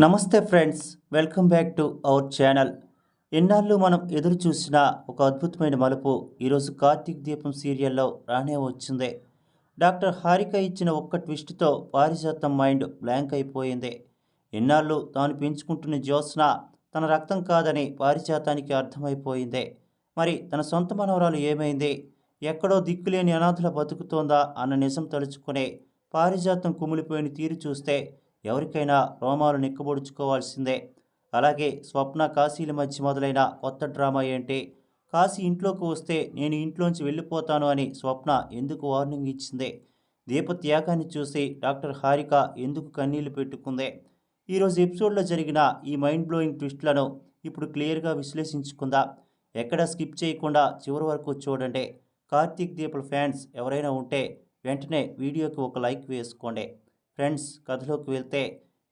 నమస్తే friends, welcome back to our channel. ఎన్నాళ్ళు మనం ఎదురు చూసిన ఒక అద్భుతమైన మలుపు ఈరోజు కార్తీక్ దీపం సీరియల్లో రానే వచ్చింది. డాక్టర్ హారిక ఇచ్చిన ఒక్క ట్విస్ట్తో పారిజాతం మైండ్ బ్లాంక్ అయిపోయింది. ఎన్నాళ్ళు తాను పెంచుకుంటున్న జ్యోత్స్న తన రక్తం కాదని పారిజాతానికి అర్థమైపోయింది. మరి తన సొంత మనవరాలు ఏమైంది? ఎక్కడో దిక్కులేని అనాథల బతుకుతోందా అన్న నిజం తలుచుకునే పారిజాతం కుమిలిపోయిన తీరు చూస్తే ఎవరికైనా రోమాలు నిక్కబొడుచుకోవాల్సిందే. అలాగే స్వప్న కాశీల మధ్య మొదలైన కొత్త డ్రామా ఏంటి? కాశీ ఇంట్లోకి వస్తే నేను ఇంట్లోంచి వెళ్ళిపోతాను అని స్వప్న ఎందుకు వార్నింగ్ ఇచ్చింది? దీప త్యాగాన్ని చూసి డాక్టర్ హారిక ఎందుకు కన్నీళ్లు పెట్టుకుంది? ఈరోజు ఎపిసోడ్లో జరిగిన ఈ మైండ్ బ్లోయింగ్ ట్విస్ట్లను ఇప్పుడు క్లియర్గా విశ్లేషించుకుందాం. ఎక్కడ స్కిప్ చేయకుండా చివరి వరకు చూడండి. కార్తీక్ దీపల ఫ్యాన్స్ ఎవరైనా ఉంటే వెంటనే వీడియోకి ఒక లైక్ వేసుకోండి. ఫ్రెండ్స్, కథలోకి వెళ్తే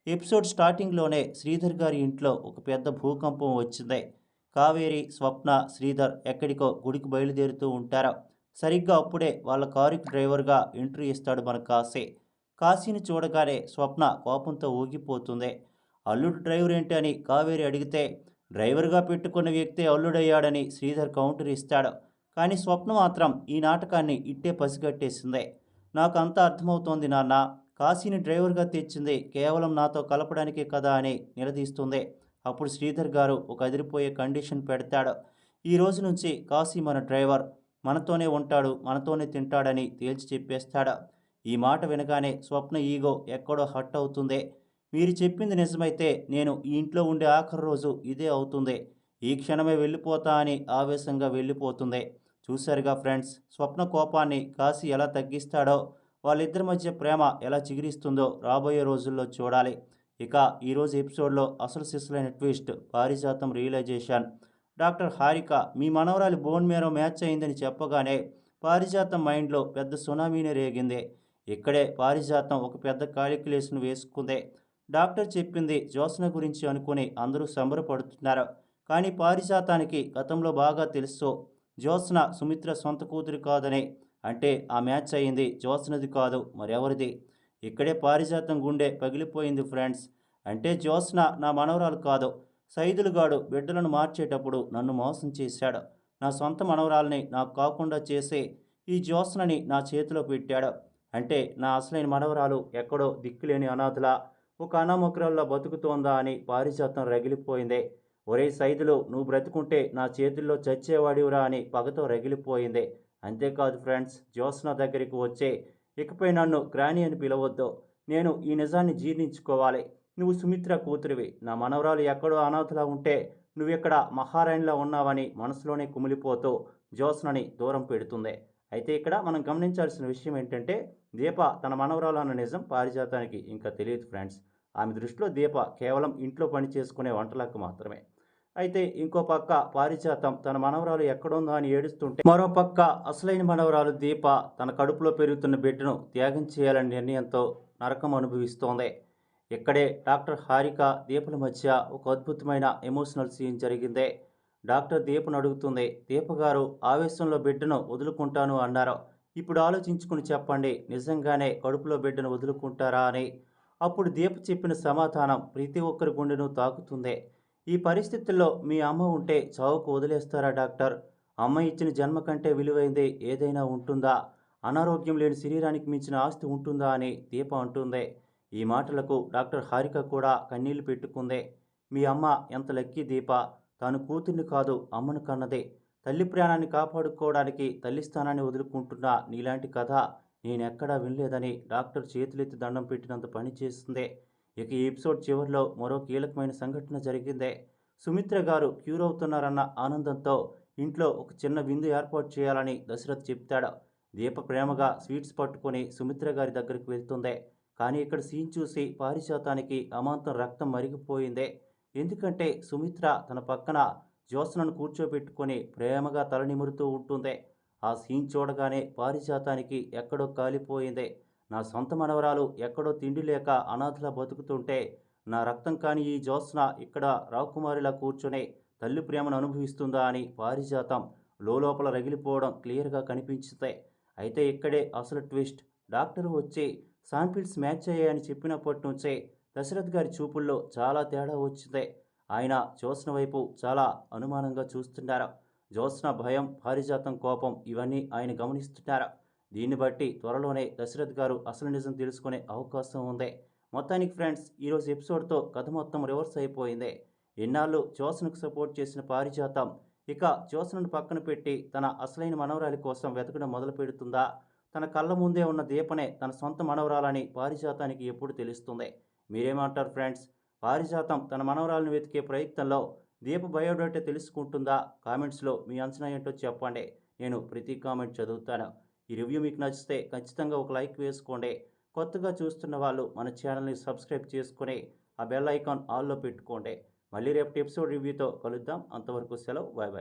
ఎపిసోడ్ స్టార్టింగ్లోనే శ్రీధర్ గారి ఇంట్లో ఒక పెద్ద భూకంపం వచ్చింది. కావేరి, స్వప్న, శ్రీధర్ ఎక్కడికో గుడికి బయలుదేరుతూ ఉంటారు. సరిగ్గా అప్పుడే వాళ్ళ కారుకి డ్రైవర్గా ఎంట్రీ ఇస్తాడు మన కాశీ. కాశీని చూడగానే స్వప్న కోపంతో ఊగిపోతుంది. అల్లుడు డ్రైవర్ ఏంటి అని కావేరి అడిగితే డ్రైవర్గా పెట్టుకున్న వ్యక్తి అల్లుడయ్యాడని శ్రీధర్ కౌంటర్ ఇస్తాడు. కానీ స్వప్న మాత్రం ఈ నాటకాన్ని ఇట్టే పసిగట్టేసింది. నాకు అంతా అర్థమవుతోంది నాన్న, కాశీని డ్రైవర్గా తెచ్చింది కేవలం నాతో కలపడానికే కదా అని నిలదీస్తుంది. అప్పుడు శ్రీధర్ గారు ఒక అదిరిపోయే కండిషన్ పెడతాడు. ఈ రోజు నుంచి కాశీ మన డ్రైవర్, మనతోనే ఉంటాడు, మనతోనే తింటాడని తేల్చి చెప్పేస్తాడు. ఈ మాట వినగానే స్వప్న ఈగో ఎక్కడో హట్ అవుతుంది. మీరు చెప్పింది నిజమైతే నేను ఈ ఇంట్లో ఉండే ఆఖరి రోజు ఇదే అవుతుంది. ఈ క్షణమే వెళ్ళిపోతా అని ఆవేశంగా వెళ్ళిపోతుంది. చూశారుగా ఫ్రెండ్స్, స్వప్న కోపాన్ని కాశీ ఎలా తగ్గిస్తాడో, వాళ్ళిద్దరి మధ్య ప్రేమ ఎలా చిగురిస్తుందో రాబోయే రోజుల్లో చూడాలి. ఇక ఈరోజు ఎపిసోడ్లో అసలు సిసలైన ట్విస్ట్ పారిజాతం రియలైజేషన్. డాక్టర్ హారిక మీ మనవరాలి బోన్ మేరో మ్యాచ్ అయిందని చెప్పగానే పారిజాతం మైండ్లో పెద్ద సునామీనే రేగింది. ఇక్కడే పారిజాతం ఒక పెద్ద కాలిక్యులేషన్ వేసుకుంది. డాక్టర్ చెప్పింది జ్యోత్స్న గురించి అనుకుని అందరూ సంబరపడుతున్నారు. కానీ పారిజాతానికి గతంలో బాగా తెలుసు జ్యోత్స్న సుమిత్ర సొంత కూతురు కాదని. అంటే ఆ మ్యాచ్ అయింది జ్యోత్స్నది కాదు, మరెవరిది. ఇక్కడే పారిజాతం గుండె పగిలిపోయింది ఫ్రెండ్స్. అంటే జ్యోత్స్న నా మనవరాలు కాదు. సైదులుగాడు బిడ్డలను మార్చేటప్పుడు నన్ను మోసం చేశాడు. నా సొంత మనవరాల్ని నాకు కాకుండా చేసి ఈ జ్యోత్స్నని నా చేతిలో పెట్టాడు. అంటే నా అసలైన మనవరాలు ఎక్కడో దిక్కులేని అనాథలా, ఒక అనామకురాల్లా బతుకుతోందా అని పారిజాతం రగిలిపోయింది. ఒరే సైదులు, నువ్వు బ్రతుకుంటే నా చేతుల్లో చచ్చేవాడివురా అని పగతో రగిలిపోయింది. అంతేకాదు ఫ్రెండ్స్, జ్యోత్స్న దగ్గరికి వచ్చే ఇకపై నన్ను గ్రాని అని పిలవద్దు. నేను ఈ నిజాన్ని జీర్ణించుకోవాలి. నువ్వు సుమిత్ర కూతురివి. నా మనవరాలు ఎక్కడో అనాథలా ఉంటే నువ్వెక్కడ మహారాణిలా ఉన్నావని మనసులోనే కుమిలిపోతూ జ్యోత్స్నని దూరం పెడుతుంది. అయితే ఇక్కడ మనం గమనించాల్సిన విషయం ఏంటంటే, దీప తన మనవరాలు అన్న నిజం పారిజాతానికి ఇంకా తెలియదు ఫ్రెండ్స్. ఆమె దృష్టిలో దీప కేవలం ఇంట్లో పని చేసుకునే వంటలకు మాత్రమే. అయితే ఇంకో పక్క పారిజాతం తన మనవరాలు ఎక్కడుందో అని ఏడుస్తుంటే, మరో పక్క అసలైన మనవరాలు దీప తన కడుపులో పెరుగుతున్న బిడ్డను త్యాగం చేయాలనే నిర్ణయంతో నరకం అనుభవిస్తోంది. ఇక్కడే డాక్టర్ హారిక దీపల మధ్య ఒక అద్భుతమైన ఎమోషనల్ సీన్ జరిగింది. డాక్టర్ దీపను అడుగుతుంది, దీపగారు ఆవేశంలో బిడ్డను వదులుకుంటాను అన్నారు. ఇప్పుడు ఆలోచించుకుని చెప్పండి, నిజంగానే కడుపులో బిడ్డను వదులుకుంటారా అని. అప్పుడు దీప చెప్పిన సమాధానం ప్రతి ఒక్కరి గుండెను తాకుతుంది. ఈ పరిస్థితుల్లో మీ అమ్మ ఉంటే చావుకు వదిలేస్తారా డాక్టర్? అమ్మ ఇచ్చిన జన్మ కంటే విలువైంది ఏదైనా ఉంటుందా? అనారోగ్యం లేని శరీరానికి మించిన ఆస్తి ఉంటుందా అని దీప అంటుంది. ఈ మాటలకు డాక్టర్ హారిక కూడా కన్నీళ్లు పెట్టుకుంది. మీ అమ్మ ఎంత లక్కీ దీప, తాను కూతుర్ని కాదు అమ్మను కన్నది. తల్లి ప్రాణాన్ని కాపాడుకోవడానికి తల్లి స్థానాన్ని వదులుకుంటున్న నీలాంటి కథ నేనెక్కడా వినలేదని డాక్టర్ చేతులెత్తి దండం పెట్టినంత పని చేస్తుంది. ఇక ఈ ఎపిసోడ్ చివరిలో మరో కీలకమైన సంఘటన జరిగిందే. సుమిత్ర గారు క్యూర్ అవుతున్నారన్న ఆనందంతో ఇంట్లో ఒక చిన్న విందు ఏర్పాటు చేయాలని దశరథ్ చెప్తాడు. దీప ప్రేమగా స్వీట్స్ పట్టుకొని సుమిత్ర గారి దగ్గరికి వెళ్తుంది. కానీ ఇక్కడ సీన్ చూసి పారిజాతానికి అమాంతం రక్తం మరిగిపోయింది. ఎందుకంటే సుమిత్ర తన పక్కన జ్యోత్స్నను కూర్చోబెట్టుకొని ప్రేమగా తల నిమురుతూ ఉంటుంది. ఆ సీన్ చూడగానే పారిజాతానికి ఎక్కడో కాలిపోయింది. నా సొంత మనవరాలు ఎక్కడో తిండి లేక అనాథలా బతుకుతుంటే నా రక్తం కాని ఈ జ్యోత్స్న ఇక్కడ రాకుమారిలా కూర్చొని తల్లి ప్రేమను అనుభవిస్తుందా అని పారిజాతం లోపల రగిలిపోవడం క్లియర్గా కనిపించింది. అయితే ఇక్కడే అసలు ట్విస్ట్. డాక్టర్ వచ్చి శాంపిల్స్ మ్యాచ్ అయ్యాయని చెప్పినప్పటి నుంచే దశరథ్ గారి చూపుల్లో చాలా తేడా వచ్చింది. ఆయన జ్యోత్స్న వైపు చాలా అనుమానంగా చూస్తున్నారు. జ్యోత్స్న భయం, పారిజాతం కోపం ఇవన్నీ ఆయన గమనిస్తున్నారు. దీన్ని బట్టి త్వరలోనే దశరథ్ గారు అసలు నిజం తెలుసుకునే అవకాశం ఉంది. మొత్తానికి ఫ్రెండ్స్, ఈరోజు ఎపిసోడ్తో కథ మొత్తం రివర్స్ అయిపోయింది. ఎన్నాళ్ళు జ్యోత్స్నకు సపోర్ట్ చేసిన పారిజాతం ఇక జ్యోత్స్నను పక్కన పెట్టి తన అసలైన మనవరాలి కోసం వెతకడం మొదలు పెడుతుందా? తన కళ్ళ ముందే ఉన్న దీపనే తన సొంత మనవరాలని పారిజాతానికి ఎప్పుడు తెలుస్తుంది? మీరేమంటారు ఫ్రెండ్స్? పారిజాతం తన మనవరాలను వెతికే ప్రయత్నంలో దీప బయోడేటా తెలుసుకుంటుందా? కామెంట్స్లో మీ అంచనా ఏంటో చెప్పండి. నేను ప్రతి కామెంట్ చదువుతాను. ఈ రివ్యూ మీకు నచ్చితే ఖచ్చితంగా ఒక లైక్ వేసుకోండి. కొత్తగా చూస్తున్న వాళ్ళు మన ఛానల్ని సబ్స్క్రైబ్ చేసుకొని ఆ బెల్ ఐకాన్ ఆల్లో పెట్టుకోండి. మళ్ళీ రేపటి ఎపిసోడ్ రివ్యూతో కలుద్దాం. అంతవరకు సెలవు. Bye bye.